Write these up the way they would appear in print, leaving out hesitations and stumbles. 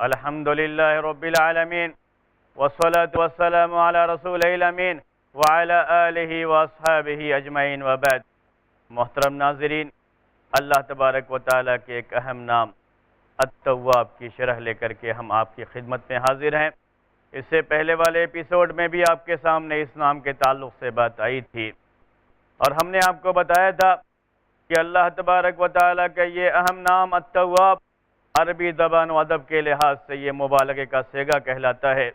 الحمد للہ رب العالمین والصلاة والسلام علی رسولہ الامین وعلی آلہ واصحابہ اجمعین وبعد۔ محترم ناظرین، اللہ تبارک و تعالیٰ کے ایک اہم نام التواب کی شرح لے کر کے ہم آپ کی خدمت میں حاضر ہیں۔ اس سے پہلے والے ایپیسوڈ میں بھی آپ کے سامنے اس نام کے تعلق سے بات آئی تھی، اور ہم نے آپ کو بتایا تھا کہ اللہ تبارک و تعالیٰ کا یہ اہم نام التواب عربی زبان و ادب کے لحاظ سے یہ مبالغے کا صیغہ کہلاتا ہے،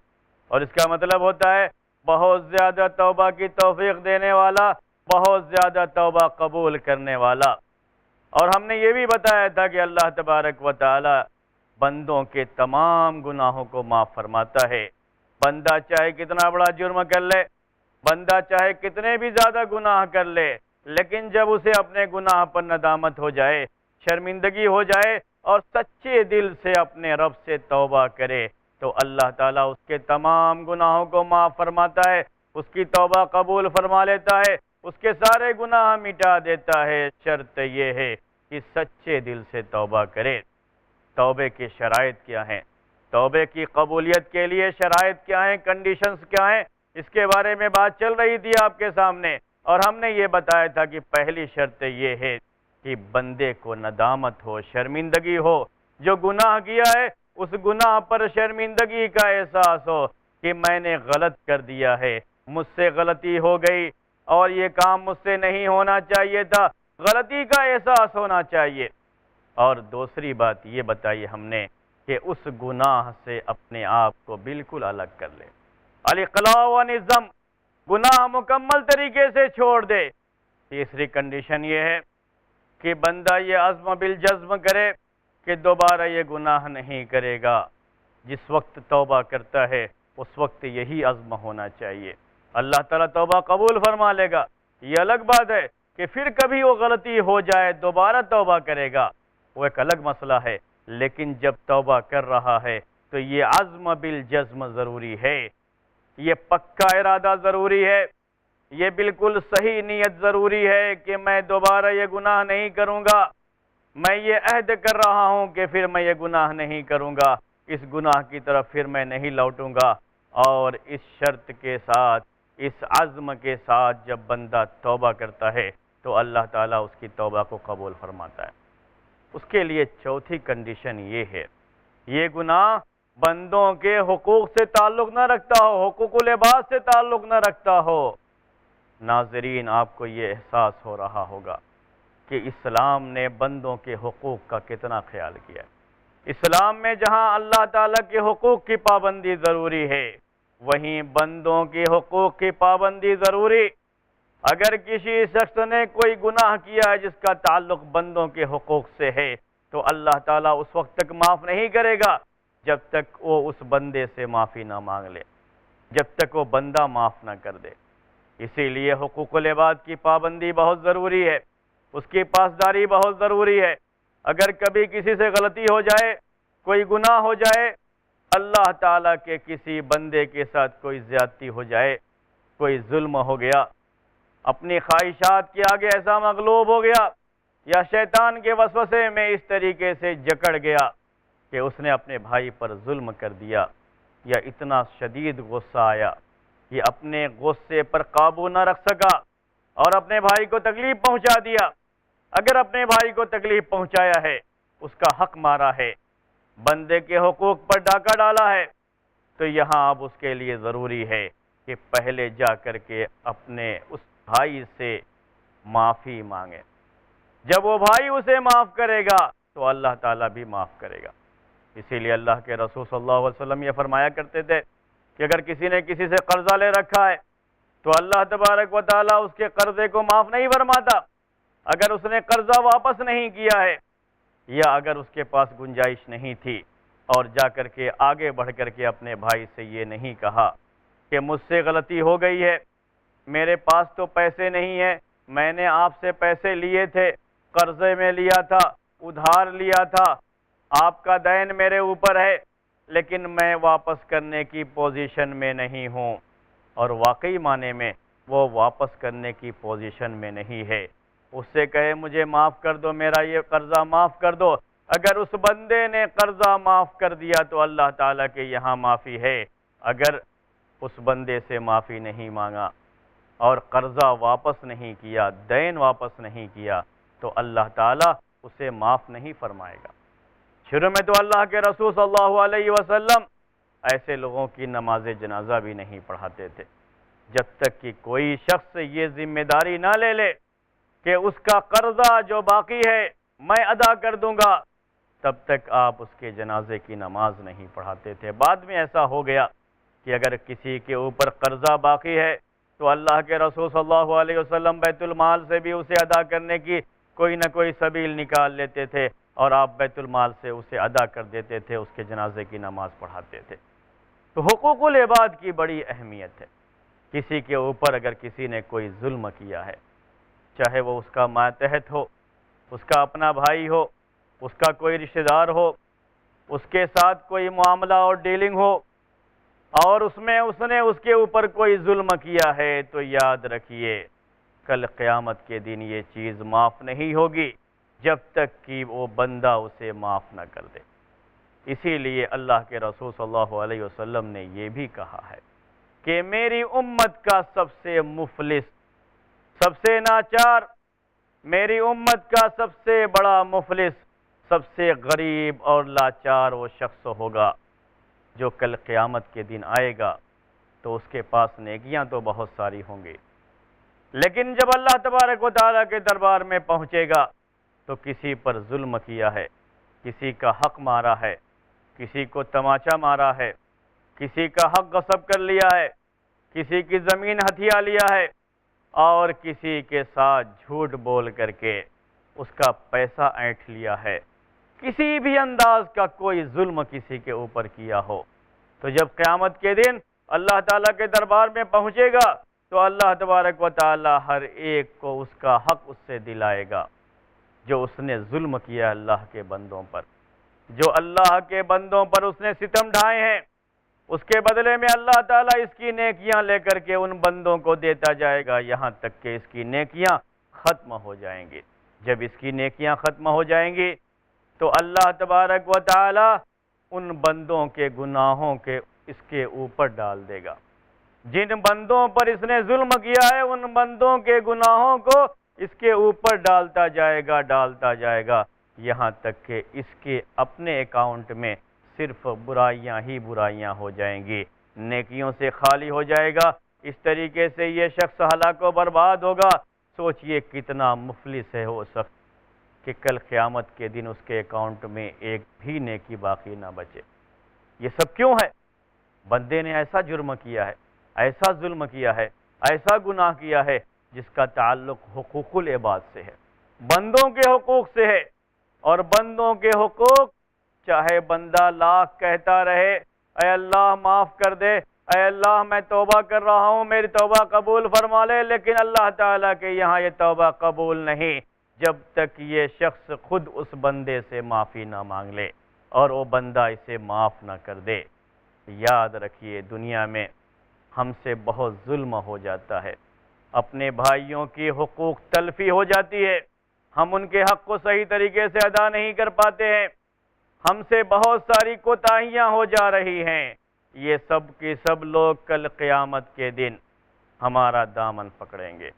اور اس کا مطلب ہوتا ہے بہت زیادہ توبہ کی توفیق دینے والا، بہت زیادہ توبہ قبول کرنے والا۔ اور ہم نے یہ بھی بتایا تھا کہ اللہ تبارک و تعالی بندوں کے تمام گناہوں کو معاف فرماتا ہے۔ بندہ چاہے کتنا بڑا جرم کر لے، بندہ چاہے کتنے بھی زیادہ گناہ کر لے، لیکن جب اسے اپنے گناہ پر ندامت ہو جائے، شرمندگی ہو جائے اور سچے دل سے اپنے رب سے توبہ کرے تو اللہ تعالیٰ اس کے تمام گناہوں کو معاف فرماتا ہے، اس کی توبہ قبول فرما لیتا ہے، اس کے سارے گناہ مٹا دیتا ہے۔ شرط یہ ہے کہ سچے دل سے توبہ کرے۔ توبے کی شرائط کیا ہیں؟ توبے کی قبولیت کے لیے شرائط کیا ہیں، کنڈیشنز کیا ہیں، اس کے بارے میں بات چل رہی تھی آپ کے سامنے، اور ہم نے یہ بتایا تھا کہ پہلی شرط یہ ہے کہ بندے کو ندامت ہو، شرمندگی ہو، جو گناہ کیا ہے اس گناہ پر شرمندگی کا احساس ہو کہ میں نے غلط کر دیا ہے، مجھ سے غلطی ہو گئی اور یہ کام مجھ سے نہیں ہونا چاہیے تھا، غلطی کا احساس ہونا چاہیے۔ اور دوسری بات یہ بتائی ہم نے کہ اس گناہ سے اپنے آپ کو بالکل الگ کر لے، الاقلاع و نظم، گناہ مکمل طریقے سے چھوڑ دے۔ تیسری کنڈیشن یہ ہے کہ بندہ یہ عزم بالجزم کرے کہ دوبارہ یہ گناہ نہیں کرے گا۔ جس وقت توبہ کرتا ہے اس وقت یہی عزم ہونا چاہیے، اللہ تعالیٰ توبہ قبول فرما لے گا۔ یہ الگ بات ہے کہ پھر کبھی وہ غلطی ہو جائے دوبارہ توبہ کرے گا، وہ ایک الگ مسئلہ ہے، لیکن جب توبہ کر رہا ہے تو یہ عزم بالجزم ضروری ہے، یہ پکا ارادہ ضروری ہے، یہ بالکل صحیح نیت ضروری ہے کہ میں دوبارہ یہ گناہ نہیں کروں گا، میں یہ عہد کر رہا ہوں کہ پھر میں یہ گناہ نہیں کروں گا، اس گناہ کی طرف پھر میں نہیں لوٹوں گا۔ اور اس شرط کے ساتھ، اس عزم کے ساتھ جب بندہ توبہ کرتا ہے تو اللہ تعالیٰ اس کی توبہ کو قبول فرماتا ہے۔ اس کے لیے چوتھی کنڈیشن یہ ہے، یہ گناہ بندوں کے حقوق سے تعلق نہ رکھتا ہو، حقوق العباد سے تعلق نہ رکھتا ہو۔ ناظرین، آپ کو یہ احساس ہو رہا ہوگا کہ اسلام نے بندوں کے حقوق کا کتنا خیال کیا ہے۔ اسلام میں جہاں اللہ تعالیٰ کے حقوق کی پابندی ضروری ہے، وہیں بندوں کے حقوق کی پابندی ضروری۔ اگر کسی شخص نے کوئی گناہ کیا ہے جس کا تعلق بندوں کے حقوق سے ہے تو اللہ تعالیٰ اس وقت تک معاف نہیں کرے گا جب تک وہ اس بندے سے معافی نہ مانگ لے، جب تک وہ بندہ معاف نہ کر دے۔ اسی لیے حقوق العباد کی پابندی بہت ضروری ہے، اس کی پاسداری بہت ضروری ہے۔ اگر کبھی کسی سے غلطی ہو جائے، کوئی گناہ ہو جائے، اللہ تعالیٰ کے کسی بندے کے ساتھ کوئی زیادتی ہو جائے، کوئی ظلم ہو گیا، اپنی خواہشات کے آگے ایسا مغلوب ہو گیا، یا شیطان کے وسوسے میں اس طریقے سے جکڑ گیا کہ اس نے اپنے بھائی پر ظلم کر دیا، یا اتنا شدید غصہ آیا، یہ اپنے غصے پر قابو نہ رکھ سکا اور اپنے بھائی کو تکلیف پہنچا دیا۔ اگر اپنے بھائی کو تکلیف پہنچایا ہے، اس کا حق مارا ہے، بندے کے حقوق پر ڈاکہ ڈالا ہے، تو یہاں اب اس کے لیے ضروری ہے کہ پہلے جا کر کے اپنے اس بھائی سے معافی مانگے۔ جب وہ بھائی اسے معاف کرے گا تو اللہ تعالیٰ بھی معاف کرے گا۔ اسی لیے اللہ کے رسول صلی اللہ علیہ وسلم یہ فرمایا کرتے تھے کہ اگر کسی نے کسی سے قرضہ لے رکھا ہے تو اللہ تبارک و تعالیٰ اس کے قرضے کو معاف نہیں فرماتا اگر اس نے قرضہ واپس نہیں کیا ہے، یا اگر اس کے پاس گنجائش نہیں تھی اور جا کر کے آگے بڑھ کر کے اپنے بھائی سے یہ نہیں کہا کہ مجھ سے غلطی ہو گئی ہے، میرے پاس تو پیسے نہیں ہیں، میں نے آپ سے پیسے لیے تھے، قرضے میں لیا تھا، ادھار لیا تھا، آپ کا دین میرے اوپر ہے، لیکن میں واپس کرنے کی پوزیشن میں نہیں ہوں، اور واقعی معنی میں وہ واپس کرنے کی پوزیشن میں نہیں ہے، اس سے کہے مجھے معاف کر دو، میرا یہ قرضہ معاف کر دو، اگر اس بندے نے قرضہ معاف کر دیا تو اللہ تعالیٰ کے یہاں معافی ہے، اگر اس بندے سے معافی نہیں مانگا اور قرضہ واپس نہیں کیا، دین واپس نہیں کیا، تو اللہ تعالیٰ اسے معاف نہیں فرمائے گا۔ شروع میں تو اللہ کے رسول صلی اللہ علیہ وسلم ایسے لوگوں کی نماز جنازہ بھی نہیں پڑھاتے تھے، جب تک کہ کوئی شخص یہ ذمہ داری نہ لے لے کہ اس کا قرضہ جو باقی ہے میں ادا کر دوں گا، تب تک آپ اس کے جنازے کی نماز نہیں پڑھاتے تھے۔ بعد میں ایسا ہو گیا کہ اگر کسی کے اوپر قرضہ باقی ہے تو اللہ کے رسول صلی اللہ علیہ وسلم بیت المال سے بھی اسے ادا کرنے کی کوئی نہ کوئی سبیل نکال لیتے تھے، اور آپ بیت المال سے اسے ادا کر دیتے تھے، اس کے جنازے کی نماز پڑھاتے تھے۔ تو حقوق العباد کی بڑی اہمیت ہے۔ کسی کے اوپر اگر کسی نے کوئی ظلم کیا ہے، چاہے وہ اس کا ماتحت ہو، اس کا اپنا بھائی ہو، اس کا کوئی رشتہ دار ہو، اس کے ساتھ کوئی معاملہ اور ڈیلنگ ہو، اور اس نے اس کے اوپر کوئی ظلم کیا ہے، تو یاد رکھیے کل قیامت کے دن یہ چیز معاف نہیں ہوگی جب تک کہ وہ بندہ اسے معاف نہ کر دے۔ اسی لیے اللہ کے رسول صلی اللہ علیہ وسلم نے یہ بھی کہا ہے کہ میری امت کا سب سے مفلس، سب سے ناچار، میری امت کا سب سے بڑا مفلس، سب سے غریب اور لاچار وہ شخص ہوگا جو کل قیامت کے دن آئے گا، تو اس کے پاس نیکیاں تو بہت ساری ہوں گی، لیکن جب اللہ تبارک و تعالیٰ کے دربار میں پہنچے گا تو کسی پر ظلم کیا ہے، کسی کا حق مارا ہے، کسی کو تماچا مارا ہے، کسی کا حق غصب کر لیا ہے، کسی کی زمین ہتھیا لیا ہے، اور کسی کے ساتھ جھوٹ بول کر کے اس کا پیسہ اینٹھ لیا ہے، کسی بھی انداز کا کوئی ظلم کسی کے اوپر کیا ہو، تو جب قیامت کے دن اللہ تعالیٰ کے دربار میں پہنچے گا تو اللہ تبارک و تعالیٰ ہر ایک کو اس کا حق اس سے دلائے گا جو اس نے ظلم کیا اللہ کے بندوں پر، جو اللہ کے بندوں پر اس نے ستم ڈھائے ہیں، اس کے بدلے میں اللہ تعالیٰ اس کی نیکیاں لے کر کے ان بندوں کو دیتا جائے گا، یہاں تک کہ اس کی نیکیاں ختم ہو جائیں گی۔ جب اس کی نیکیاں ختم ہو جائیں گی تو اللہ تبارک و تعالیٰ ان بندوں کے گناہوں کے اس کے اوپر ڈال دے گا۔ جن بندوں پر اس نے ظلم کیا ہے ان بندوں کے گناہوں کو اس کے اوپر ڈالتا جائے گا، یہاں تک کہ اس کے اپنے اکاؤنٹ میں صرف برائیاں ہی برائیاں ہو جائیں گی، نیکیوں سے خالی ہو جائے گا۔ اس طریقے سے یہ شخص ہلاک و برباد ہوگا۔ سوچئے کتنا مفلس ہے وہ شخص کہ کل قیامت کے دن اس کے اکاؤنٹ میں ایک بھی نیکی باقی نہ بچے۔ یہ سب کیوں ہے؟ بندے نے ایسا جرم کیا ہے، ایسا ظلم کیا ہے، ایسا گناہ کیا ہے جس کا تعلق حقوق العباد سے ہے، بندوں کے حقوق سے ہے، اور بندوں کے حقوق چاہے بندہ لاکھ کہتا رہے اے اللہ معاف کر دے، اے اللہ میں توبہ کر رہا ہوں میری توبہ قبول فرما لے، لیکن اللہ تعالیٰ کے یہاں یہ توبہ قبول نہیں جب تک یہ شخص خود اس بندے سے معافی نہ مانگ لے اور وہ بندہ اسے معاف نہ کر دے۔ یاد رکھیے دنیا میں ہم سے بہت ظلم ہو جاتا ہے، اپنے بھائیوں کی حقوق تلفی ہو جاتی ہے، ہم ان کے حق کو صحیح طریقے سے ادا نہیں کر پاتے ہیں، ہم سے بہت ساری کوتاہیاں ہو جا رہی ہیں۔ یہ سب کی سب لوگ کل قیامت کے دن ہمارا دامن پکڑیں گے،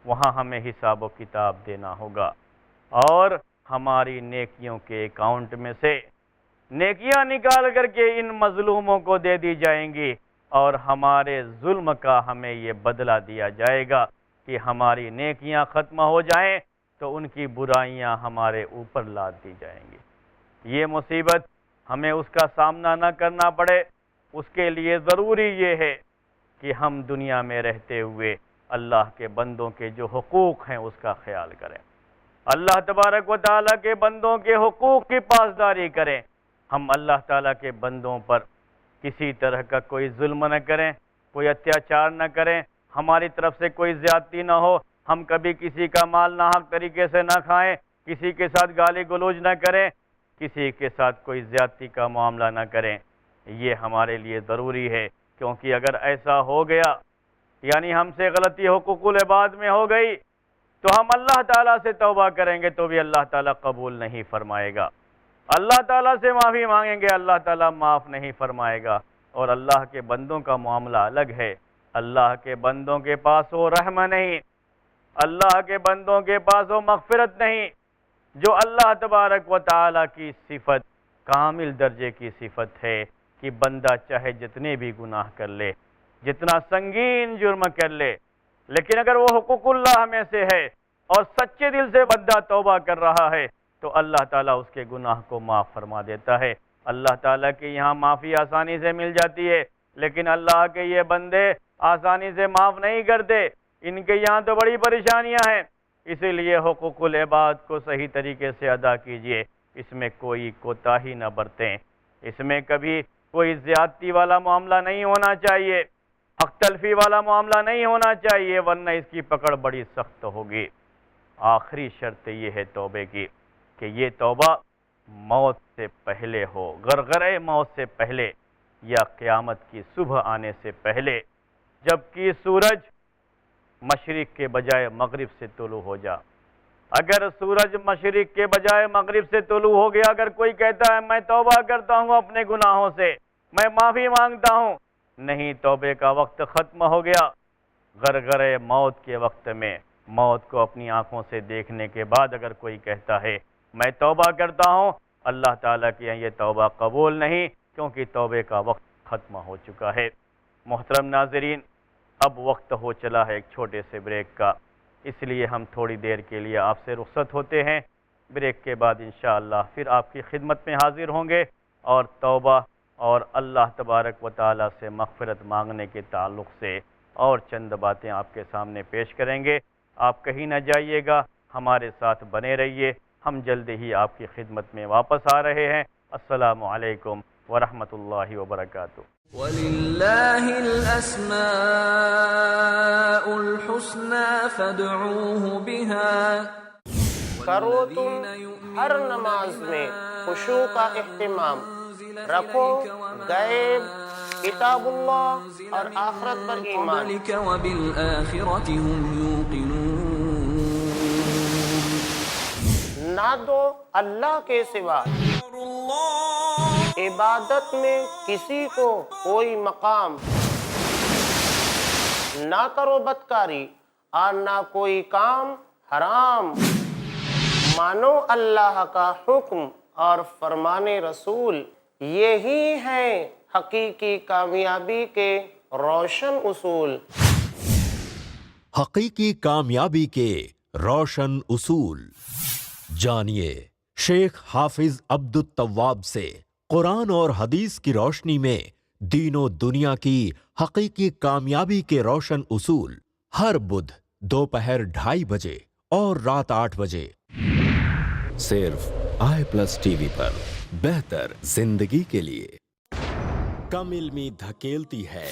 وہاں ہمیں حساب و کتاب دینا ہوگا، اور ہماری نیکیوں کے اکاؤنٹ میں سے نیکیاں نکال کر کے ان مظلوموں کو دے دی جائیں گی، اور ہمارے ظلم کا ہمیں یہ بدلہ دیا جائے گا کہ ہماری نیکیاں ختم ہو جائیں تو ان کی برائیاں ہمارے اوپر لاد دی جائیں گی۔ یہ مصیبت ہمیں اس کا سامنا نہ کرنا پڑے، اس کے لیے ضروری یہ ہے کہ ہم دنیا میں رہتے ہوئے اللہ کے بندوں کے جو حقوق ہیں اس کا خیال کریں، اللہ تبارک و تعالیٰ کے بندوں کے حقوق کی پاسداری کریں، ہم اللہ تعالیٰ کے بندوں پر کسی طرح کا کوئی ظلم نہ کریں، کوئی اتیاچار نہ کریں، ہماری طرف سے کوئی زیادتی نہ ہو، ہم کبھی کسی کا مال ناحق طریقے سے نہ کھائیں، کسی کے ساتھ گالی گلوچ نہ کریں، کسی کے ساتھ کوئی زیادتی کا معاملہ نہ کریں۔ یہ ہمارے لیے ضروری ہے، کیونکہ اگر ایسا ہو گیا یعنی ہم سے غلطی حقوق العباد میں ہو گئی تو ہم اللہ تعالیٰ سے توبہ کریں گے تو بھی اللہ تعالیٰ قبول نہیں فرمائے گا۔ اللہ تعالیٰ سے معافی مانگیں گے، اللہ تعالیٰ معاف نہیں فرمائے گا۔ اور اللہ کے بندوں کا معاملہ الگ ہے، اللہ کے بندوں کے پاس وہ رحم نہیں، اللہ کے بندوں کے پاس وہ مغفرت نہیں جو اللہ تبارک و تعالیٰ کی صفت، کامل درجے کی صفت ہے کہ بندہ چاہے جتنے بھی گناہ کر لے، جتنا سنگین جرم کر لے، لیکن اگر وہ حقوق اللہ میں سے ہے اور سچے دل سے بندہ توبہ کر رہا ہے تو اللہ تعالیٰ اس کے گناہ کو معاف فرما دیتا ہے۔ اللہ تعالیٰ کی یہاں معافی آسانی سے مل جاتی ہے، لیکن اللہ کے یہ بندے آسانی سے معاف نہیں کرتے، ان کے یہاں تو بڑی پریشانیاں ہیں۔ اسی لیے حقوق العباد کو صحیح طریقے سے ادا کیجئے، اس میں کوئی کوتاہی نہ برتیں، اس میں کبھی کوئی زیادتی والا معاملہ نہیں ہونا چاہیے، حق تلفی والا معاملہ نہیں ہونا چاہیے، ورنہ اس کی پکڑ بڑی سخت ہوگی۔ آخری شرط یہ ہے توبے کی کہ یہ توبہ موت سے پہلے ہو، غرغرہ موت سے پہلے یا قیامت کی صبح آنے سے پہلے، جبکہ سورج مشرق کے بجائے مغرب سے طلوع ہو جا۔ اگر سورج مشرق کے بجائے مغرب سے طلوع ہو گیا، اگر کوئی کہتا ہے میں توبہ کرتا ہوں اپنے گناہوں سے، میں معافی مانگتا ہوں، نہیں، توبے کا وقت ختم ہو گیا۔ غرغرہ موت کے وقت میں، موت کو اپنی آنکھوں سے دیکھنے کے بعد اگر کوئی کہتا ہے میں توبہ کرتا ہوں، اللہ تعالیٰ کی یہ توبہ قبول نہیں، کیونکہ توبے کا وقت ختم ہو چکا ہے۔ محترم ناظرین، اب وقت ہو چلا ہے ایک چھوٹے سے بریک کا، اس لیے ہم تھوڑی دیر کے لیے آپ سے رخصت ہوتے ہیں۔ بریک کے بعد انشاءاللہ پھر آپ کی خدمت میں حاضر ہوں گے اور توبہ اور اللہ تبارک و تعالیٰ سے مغفرت مانگنے کے تعلق سے اور چند باتیں آپ کے سامنے پیش کریں گے۔ آپ کہیں نہ جائیے گا، ہمارے ساتھ بنے رہیے، ہم جلد ہی آپ کی خدمت میں واپس آ رہے ہیں۔ السلام علیکم ورحمۃ اللہ وبرکاتہ۔ وَلِلَّهِ الْأَسْمَاءُ الْحُسْنَى فَادْعُوهُ بِهَا۔ کرو تم ہر نماز میں خشوع کا اہتمام، رکھو غیب، کتاب اللہ اور آخرت پر ایمان۔ وَبِالْآخِرَةِ هُمْ يُوقِنُونَ۔ نہ دو اللہ کے سوا عبادت میں کسی کو کوئی مقام، نہ کرو بدکاری اور نہ کوئی کام حرام، مانو اللہ کا حکم اور فرمان رسول، یہی ہیں حقیقی کامیابی کے روشن اصول۔ حقیقی کامیابی کے روشن اصول جانیے شیخ حافظ عبدالتواب سے قرآن اور حدیث کی روشنی میں دین و دنیا کی حقیقی کامیابی کے روشن اصول، ہر بدھ دوپہر 2:30 بجے اور رات 8 بجے صرف i+ TV پر، بہتر زندگی کے لیے۔ کم علمی دھکیلتی ہے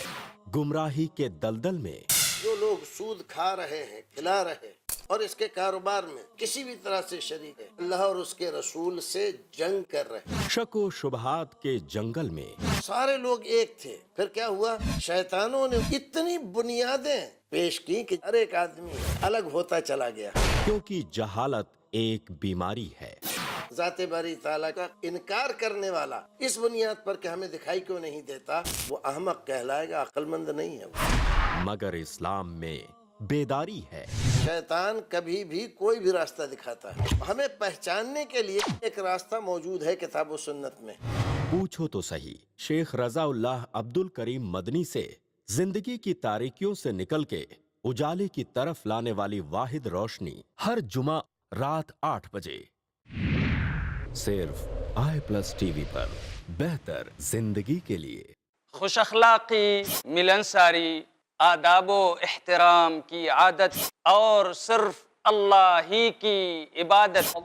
گمراہی کے دلدل میں۔ جو لوگ سود کھا رہے ہیں، کھلا رہے ہیں اور اس کے کاروبار میں کسی بھی طرح سے شریک ہے، اللہ اور اس کے رسول سے جنگ کر رہے ہیں۔ شک و شبہات کے جنگل میں سارے لوگ ایک تھے، پھر کیا ہوا؟ شیطانوں نے اتنی بنیادیں پیش کی کہ ہر ایک آدمی الگ ہوتا چلا گیا۔ کیونکہ جہالت ایک بیماری ہے۔ ذات باری تعالیٰ کا انکار کرنے والا اس بنیاد پر کہ ہمیں دکھائی کیوں نہیں دیتا، وہ احمق کہلائے گا، عقل مند نہیں ہے وہ۔ مگر اسلام میں بیداری ہے۔ شیطان کبھی بھی کوئی بھی راستہ دکھاتا ہے، ہمیں پہچاننے کے لیے ایک راستہ موجود ہے کتاب و سنت میں۔ پوچھو تو صحیح شیخ رضا اللہ عبدالکریم مدنی سے، زندگی کی تاریکیوں سے نکل کے اجالے کی طرف لانے والی واحد روشنی، ہر جمعہ رات 8 بجے صرف i+ TV پر، بہتر زندگی کے لیے۔ خوش اخلاقی، ملنساری، آداب و احترام کی عادت اور صرف اللہ ہی کی عبادت۔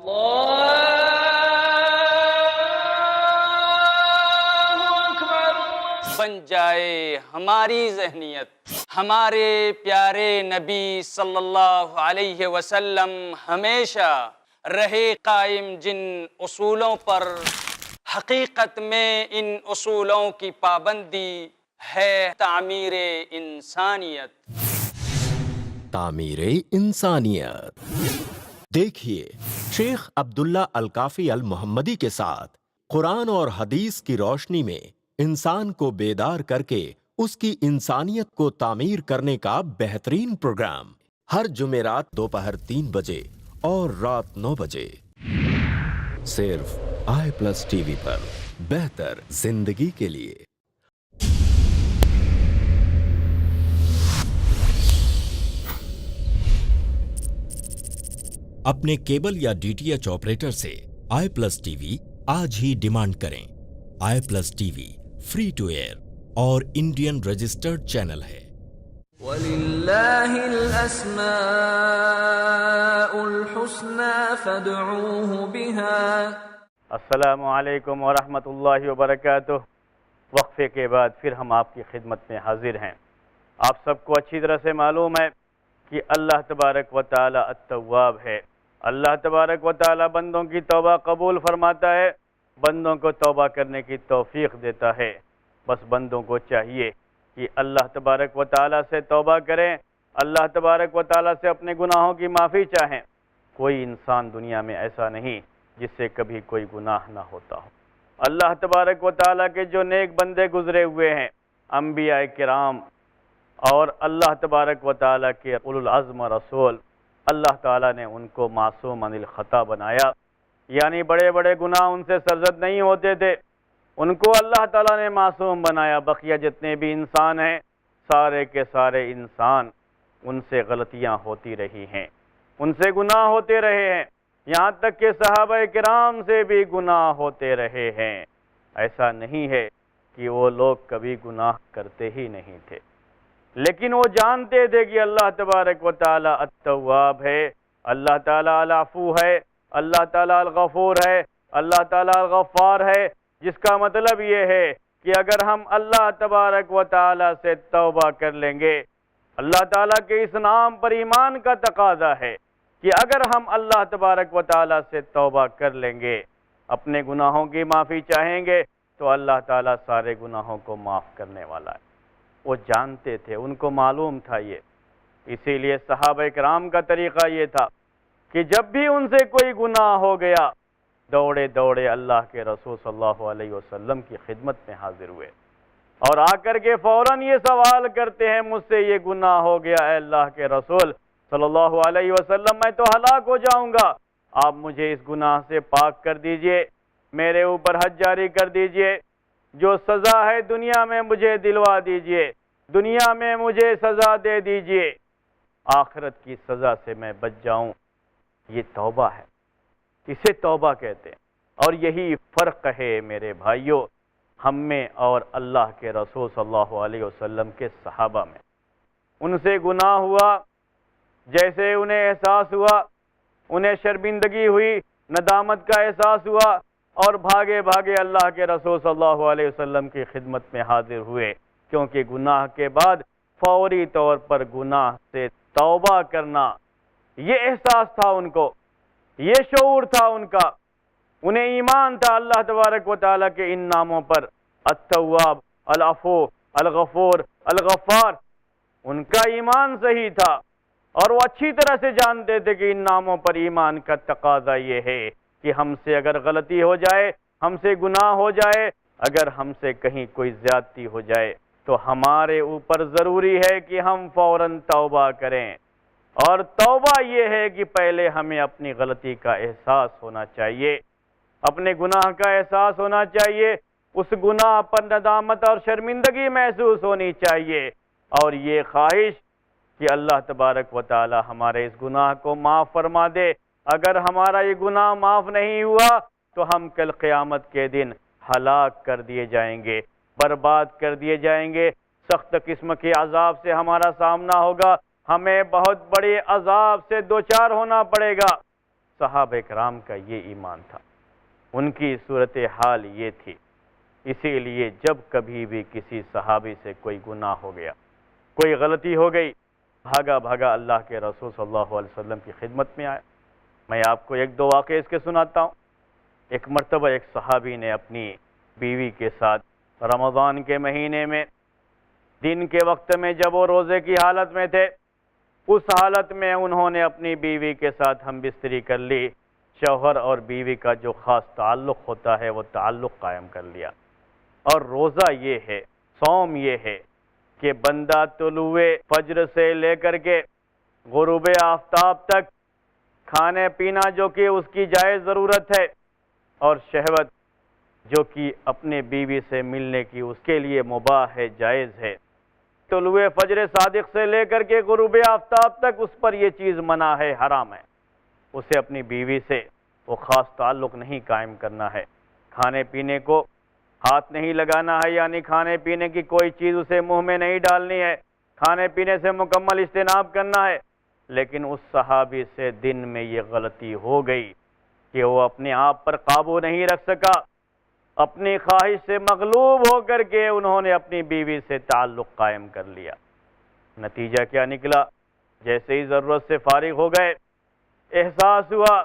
بن جائے ہماری ذہنیت۔ ہمارے پیارے نبی صلی اللہ علیہ وسلم ہمیشہ رہے قائم جن اصولوں پر، حقیقت میں ان اصولوں کی پابندی ہے تعمیر انسانیت۔ تعمیر انسانیت۔ دیکھیے شیخ عبداللہ الکافی المحمدی کے ساتھ قرآن اور حدیث کی روشنی میں انسان کو بیدار کر کے اس کی انسانیت کو تعمیر کرنے کا بہترین پروگرام، ہر جمعرات دوپہر 3 بجے اور رات 9 بجے، صرف i+ ٹی وی پر، بہتر زندگی کے لیے۔ اپنے کیبل یا DTH آپریٹر سے i+ ٹی وی آج ہی ڈیمانڈ کریں۔ i+ T V free to air اور انڈین رجسٹرڈ چینل ہے۔ وَلِلَّهِ الْأَسْمَاءُ الْحُسْنَى فَادْعُوهُ بِهَا۔ السلام علیکم ورحمۃ اللہ وبرکاتہ۔ وقفے کے بعد پھر ہم آپ کی خدمت میں حاضر ہیں۔ آپ سب کو اچھی طرح سے معلوم ہے کہ اللہ تبارک و تعالی التواب ہے۔ اللہ تبارک و تعالی بندوں کی توبہ قبول فرماتا ہے، بندوں کو توبہ کرنے کی توفیق دیتا ہے۔ بس بندوں کو چاہیے کہ اللہ تبارک و تعالی سے توبہ کریں، اللہ تبارک و تعالی سے اپنے گناہوں کی معافی چاہیں۔ کوئی انسان دنیا میں ایسا نہیں جس سے کبھی کوئی گناہ نہ ہوتا ہو۔ اللہ تبارک و تعالی کے جو نیک بندے گزرے ہوئے ہیں، انبیاء کرام اور اللہ تبارک و تعالی کے اولو العزم رسول، اللہ تعالیٰ نے ان کو معصوم عن الخطا بنایا، یعنی بڑے بڑے گناہ ان سے سرزد نہیں ہوتے تھے، ان کو اللہ تعالیٰ نے معصوم بنایا۔ بقیہ جتنے بھی انسان ہیں، سارے کے سارے انسان، ان سے غلطیاں ہوتی رہی ہیں، ان سے گناہ ہوتے رہے ہیں، یہاں تک کہ صحابہ کرام سے بھی گناہ ہوتے رہے ہیں۔ ایسا نہیں ہے کہ وہ لوگ کبھی گناہ کرتے ہی نہیں تھے، لیکن وہ جانتے تھے کہ اللہ تبارک و تعالی التواب ہے، اللہ تعالی العفو ہے، اللہ تعالی الغفور ہے، اللہ تعالی الغفار ہے، جس کا مطلب یہ ہے کہ اگر ہم اللہ تبارک و تعالی سے توبہ کر لیں گے، اللہ تعالیٰ کے اس نام پر ایمان کا تقاضا ہے کہ اگر ہم اللہ تبارک و تعالی سے توبہ کر لیں گے، اپنے گناہوں کی معافی چاہیں گے، تو اللہ تعالیٰ سارے گناہوں کو معاف کرنے والا ہے۔ وہ جانتے تھے، ان کو معلوم تھا یہ، اسی لیے صحابہ کرام کا طریقہ یہ تھا کہ جب بھی ان سے کوئی گناہ ہو گیا، دوڑے دوڑے اللہ کے رسول صلی اللہ علیہ وسلم کی خدمت میں حاضر ہوئے اور آ کر کے فوراً یہ سوال کرتے ہیں، مجھ سے یہ گناہ ہو گیا اے اللہ کے رسول صلی اللہ علیہ وسلم، میں تو ہلاک ہو جاؤں گا، آپ مجھے اس گناہ سے پاک کر دیجئے، میرے اوپر حد جاری کر دیجئے، جو سزا ہے دنیا میں مجھے دلوا دیجئے، دنیا میں مجھے سزا دے دیجئے، آخرت کی سزا سے میں بچ جاؤں۔ یہ توبہ ہے، اسے توبہ کہتے ہیں۔ اور یہی فرق ہے میرے بھائیوں ہم میں اور اللہ کے رسول صلی اللہ علیہ وسلم کے صحابہ میں۔ ان سے گناہ ہوا، جیسے انہیں احساس ہوا، انہیں شرمندگی ہوئی، ندامت کا احساس ہوا، اور بھاگے بھاگے اللہ کے رسول صلی اللہ علیہ وسلم کی خدمت میں حاضر ہوئے، کیونکہ گناہ کے بعد فوری طور پر گناہ سے توبہ کرنا، یہ احساس تھا ان کو، یہ شعور تھا ان کا، انہیں ایمان تھا اللہ تبارک و تعالیٰ کے ان ناموں پر، التواب، العفو، الغفور، الغفار، ان کا ایمان صحیح تھا، اور وہ اچھی طرح سے جانتے تھے کہ ان ناموں پر ایمان کا تقاضا یہ ہے کہ ہم سے اگر غلطی ہو جائے، ہم سے گناہ ہو جائے، اگر ہم سے کہیں کوئی زیادتی ہو جائے، تو ہمارے اوپر ضروری ہے کہ ہم فوراً توبہ کریں۔ اور توبہ یہ ہے کہ پہلے ہمیں اپنی غلطی کا احساس ہونا چاہیے، اپنے گناہ کا احساس ہونا چاہیے، اس گناہ پر ندامت اور شرمندگی محسوس ہونی چاہیے، اور یہ خواہش کہ اللہ تبارک و تعالی ہمارے اس گناہ کو معاف فرما دے۔ اگر ہمارا یہ گناہ معاف نہیں ہوا تو ہم کل قیامت کے دن ہلاک کر دیے جائیں گے، برباد کر دیے جائیں گے، سخت قسم کے عذاب سے ہمارا سامنا ہوگا، ہمیں بہت بڑے عذاب سے دوچار ہونا پڑے گا۔ صحابہ کرام کا یہ ایمان تھا، ان کی صورتحال یہ تھی۔ اسی لیے جب کبھی بھی کسی صحابی سے کوئی گناہ ہو گیا، کوئی غلطی ہو گئی، بھاگا بھاگا اللہ کے رسول صلی اللہ علیہ وسلم کی خدمت میں آیا۔ میں آپ کو ایک دو واقعے اس کے سناتا ہوں۔ ایک مرتبہ ایک صحابی نے اپنی بیوی کے ساتھ رمضان کے مہینے میں دن کے وقت میں جب وہ روزے کی حالت میں تھے، اس حالت میں انہوں نے اپنی بیوی کے ساتھ ہم بستری کر لی، شوہر اور بیوی کا جو خاص تعلق ہوتا ہے وہ تعلق قائم کر لیا۔ اور روزہ یہ ہے، صوم یہ ہے کہ بندہ طلوع فجر سے لے کر کے غروب آفتاب تک کھانے پینا جو کہ اس کی جائز ضرورت ہے، اور شہوت جو کہ اپنے بیوی سے ملنے کی اس کے لیے مباح ہے، جائز ہے، طلوع فجر صادق سے لے کر کے غروب آفتاب تک اس پر یہ چیز منع ہے، حرام ہے۔ اسے اپنی بیوی سے وہ خاص تعلق نہیں قائم کرنا ہے، کھانے پینے کو ہاتھ نہیں لگانا ہے، یعنی کھانے پینے کی کوئی چیز اسے منہ میں نہیں ڈالنی ہے، کھانے پینے سے مکمل اجتناب کرنا ہے۔ لیکن اس صحابی سے دن میں یہ غلطی ہو گئی کہ وہ اپنے آپ پر قابو نہیں رکھ سکا، اپنی خواہش سے مغلوب ہو کر کے انہوں نے اپنی بیوی سے تعلق قائم کر لیا۔ نتیجہ کیا نکلا؟ جیسے ہی ضرورت سے فارغ ہو گئے، احساس ہوا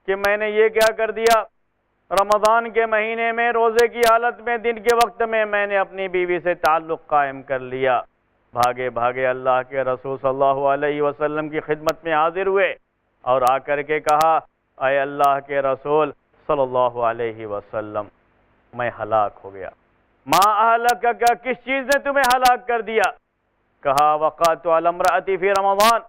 کہ میں نے یہ کیا کر دیا، رمضان کے مہینے میں روزے کی حالت میں دن کے وقت میں نے اپنی بیوی سے تعلق قائم کر لیا۔ بھاگے بھاگے اللہ کے رسول صلی اللہ علیہ وسلم کی خدمت میں حاضر ہوئے اور آ کر کے کہا، اے اللہ کے رسول صلی اللہ علیہ وسلم، میں ہلاک ہو گیا۔ ما اہلکک، کس چیز نے تمہیں ہلاک کر دیا؟ کہا، وقعت علی امرأتی فی رمضان،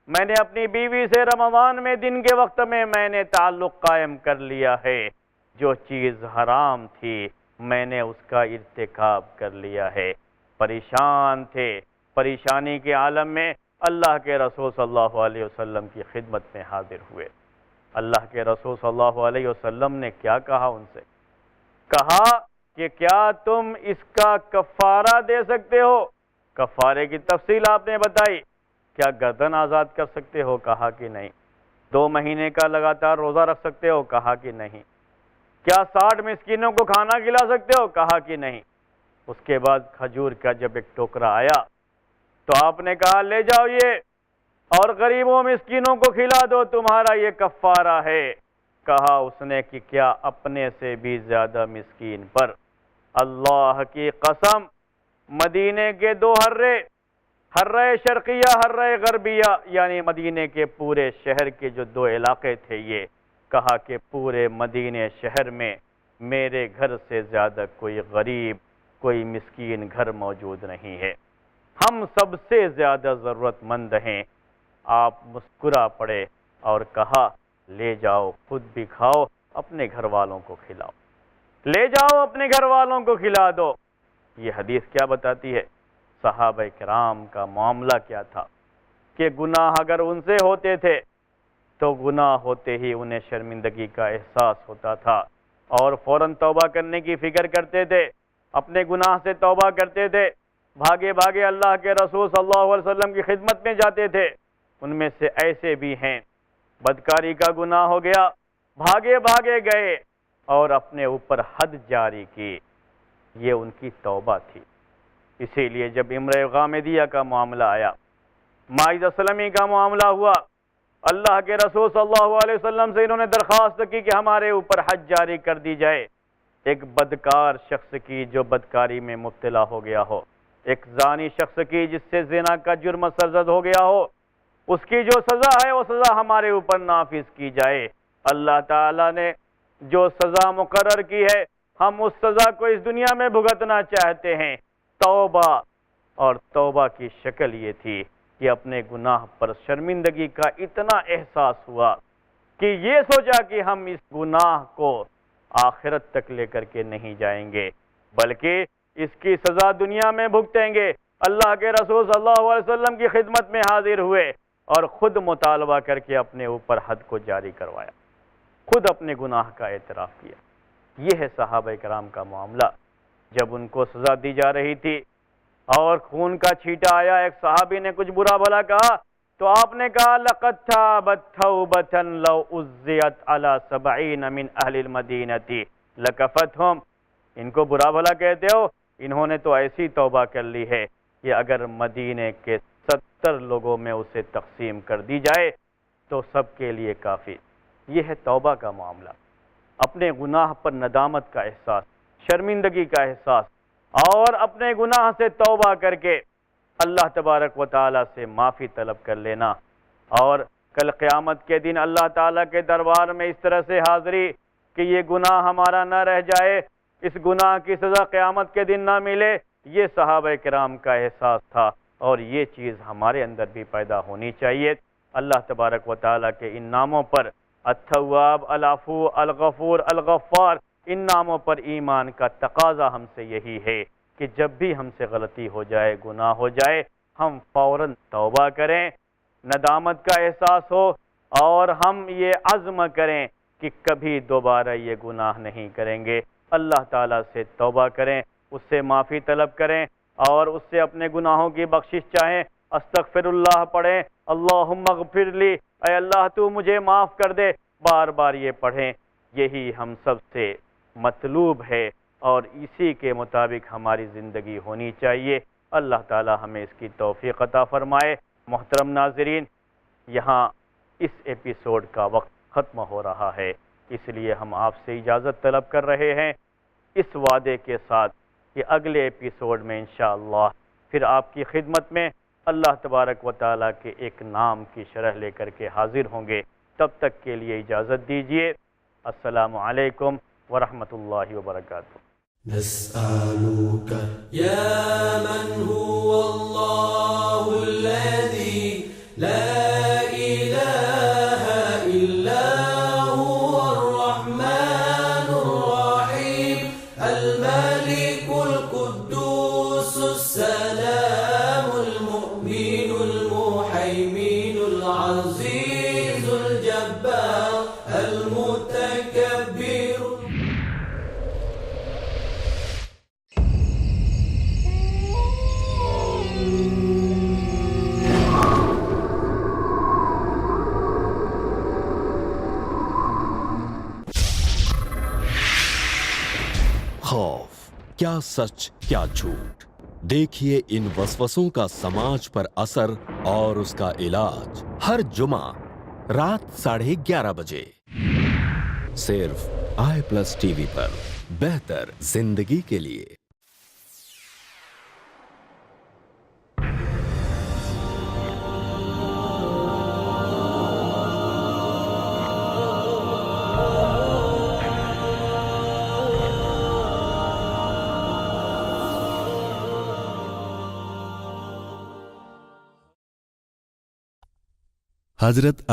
میں نے اپنی بیوی سے رمضان میں دن کے وقت میں نے تعلق قائم کر لیا ہے، جو چیز حرام تھی میں نے اس کا ارتکاب کر لیا ہے۔ پریشان تھے، پریشانی کے عالم میں اللہ کے رسول صلی اللہ علیہ وسلم کی خدمت میں حاضر ہوئے۔ اللہ کے رسول صلی اللہ علیہ وسلم نے کیا کہا ان سے؟ کہا کہ کیا تم اس کا کفارہ دے سکتے ہو؟ کفارے کی تفصیل آپ نے بتائی۔ کیا گردن آزاد کر سکتے ہو؟ کہا کہ نہیں۔ 2 مہینے کا لگاتار روزہ رکھ سکتے ہو؟ کہا کہ نہیں۔ کیا 60 مسکینوں کو کھانا کھلا سکتے ہو؟ کہا کہ نہیں۔ اس کے بعد کھجور کا جب ایک ٹوکرا آیا تو آپ نے کہا، لے جاؤ یہ اور غریبوں مسکینوں کو کھلا دو، تمہارا یہ کفارہ ہے۔ کہا اس نے کہ کیا اپنے سے بھی زیادہ مسکین پر؟ اللہ کی قسم، مدینے کے 2 حرہ شرقیہ، حرہ غربیہ، یعنی مدینے کے پورے شہر کے جو 2 علاقے تھے، یہ کہا کہ پورے مدینے شہر میں میرے گھر سے زیادہ کوئی غریب، کوئی مسکین گھر موجود نہیں ہے، ہم سب سے زیادہ ضرورت مند ہیں۔ آپ مسکرا پڑے اور کہا، لے جاؤ، خود بھی کھاؤ، اپنے گھر والوں کو کھلاؤ، لے جاؤ اپنے گھر والوں کو کھلا دو۔ یہ حدیث کیا بتاتی ہے؟ صحابہ کرام کا معاملہ کیا تھا کہ گناہ اگر ان سے ہوتے تھے تو گناہ ہوتے ہی انہیں شرمندگی کا احساس ہوتا تھا اور فوراً توبہ کرنے کی فکر کرتے تھے، اپنے گناہ سے توبہ کرتے تھے، بھاگے بھاگے اللہ کے رسول صلی اللہ علیہ وسلم کی خدمت میں جاتے تھے۔ ان میں سے ایسے بھی ہیں، بدکاری کا گناہ ہو گیا، بھاگے بھاگے گئے اور اپنے اوپر حد جاری کی، یہ ان کی توبہ تھی۔ اسی لیے جب امرأ غامدیہ کا معاملہ آیا، ماعز سلمی کا معاملہ ہوا، اللہ کے رسول صلی اللہ علیہ وسلم سے انہوں نے درخواست کی کہ ہمارے اوپر حد جاری کر دی جائے۔ ایک بدکار شخص کی جو بدکاری میں مبتلا ہو گیا ہو، ایک زانی شخص کی جس سے زنا کا جرم سرزد ہو گیا ہو، اس کی جو سزا ہے وہ سزا ہمارے اوپر نافذ کی جائے۔ اللہ تعالیٰ نے جو سزا مقرر کی ہے، ہم اس سزا کو اس دنیا میں بھگتنا چاہتے ہیں۔ توبہ، اور توبہ کی شکل یہ تھی کہ اپنے گناہ پر شرمندگی کا اتنا احساس ہوا کہ یہ سوچا کہ ہم اس گناہ کو آخرت تک لے کر کے نہیں جائیں گے، بلکہ اس کی سزا دنیا میں بھگتیں گے۔ اللہ کے رسول صلی اللہ علیہ وسلم کی خدمت میں حاضر ہوئے اور خود مطالبہ کر کے اپنے اوپر حد کو جاری کروایا، خود اپنے گناہ کا اعتراف کیا۔ یہ ہے صحابہ کرام کا معاملہ۔ جب ان کو سزا دی جا رہی تھی اور خون کا چھینٹا آیا، ایک صحابی نے کچھ برا بھلا کہا تو آپ نے کہا، لَقَدْ تَابَتْ تَوْبَةً لَوْ أُزِّيَتْ عَلَى 70 مِنْ أَهْلِ الْمَدِينَةِ لَكَفَتْهُمْ۔ ان کو برا بھلا کہتے ہو، انہوں نے تو ایسی توبہ کر لی ہے کہ اگر مدینے کے 70 لوگوں میں اسے تقسیم کر دی جائے تو سب کے لیے کافی۔ یہ ہے توبہ کا معاملہ، اپنے گناہ پر ندامت کا احساس، شرمندگی کا احساس، اور اپنے گناہ سے توبہ کر کے اللہ تبارک و تعالی سے معافی طلب کر لینا اور کل قیامت کے دن اللہ تعالیٰ کے دربار میں اس طرح سے حاضری کہ یہ گناہ ہمارا نہ رہ جائے، اس گناہ کی سزا قیامت کے دن نہ ملے، یہ صحابہ کرام کا احساس تھا، اور یہ چیز ہمارے اندر بھی پیدا ہونی چاہیے۔ اللہ تبارک و تعالیٰ کے ان ناموں پر، التواب، العفو، الغفور، الغفار، ان ناموں پر ایمان کا تقاضا ہم سے یہی ہے کہ جب بھی ہم سے غلطی ہو جائے، گناہ ہو جائے، ہم فوراً توبہ کریں، ندامت کا احساس ہو، اور ہم یہ عزم کریں کہ کبھی دوبارہ یہ گناہ نہیں کریں گے۔ اللہ تعالیٰ سے توبہ کریں، اس سے معافی طلب کریں، اور اس سے اپنے گناہوں کی بخشش چاہیں، استغفر اللہ پڑھیں، اللہم اغفر لی، اے اللہ تو مجھے معاف کر دے، بار بار یہ پڑھیں۔ یہی ہم سب سے مطلوب ہے، اور اسی کے مطابق ہماری زندگی ہونی چاہیے۔ اللہ تعالی ہمیں اس کی توفیق عطا فرمائے۔ محترم ناظرین، یہاں اس ایپیسوڈ کا وقت ختم ہو رہا ہے، اس لیے ہم آپ سے اجازت طلب کر رہے ہیں، اس وعدے کے ساتھ کہ اگلے ایپیسوڈ میں انشاءاللہ پھر آپ کی خدمت میں اللہ تبارک و تعالیٰ کے ایک نام کی شرح لے کر کے حاضر ہوں گے۔ تب تک کے لیے اجازت دیجیے۔ السلام علیکم ورحمۃ اللہ وبرکاتہ۔ نسألك يا من هو الله الذي لا إله إلا هو الرحمن الرحيم الملك القدوس السلام المؤمن المهيمن العزيز الجبار المتكبر خوف، کیا سچ کیا جھوٹ، دیکھیے ان وسوسوں کا سماج پر اثر اور اس کا علاج ہر جمعہ رات 11:30 بجے صرف i+TV پر، بہتر زندگی کے لیے۔ حضرت